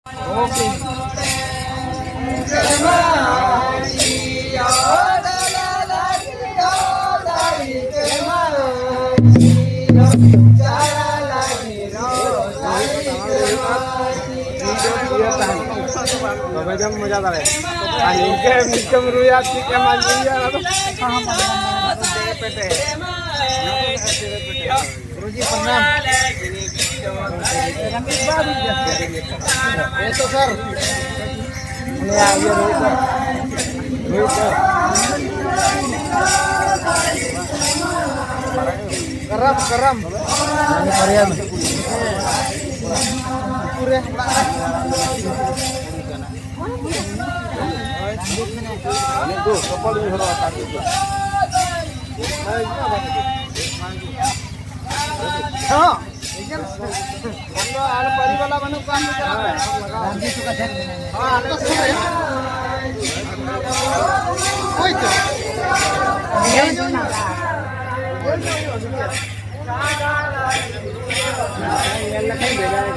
okay जम मजा आ रहा है आणि के मिकम रुया की के मालिया ना तो पेटे गुरुजी प्रणाम ये तो सर ले आ ये रोहित सर करम करम हरियाण पूरे दो कपल भी हो रहा था हां एकदम हम आल परिवाला बनो काम करा गांधी तो का हां आल तो है कोई तो ये जो ना ये लखन भेजा है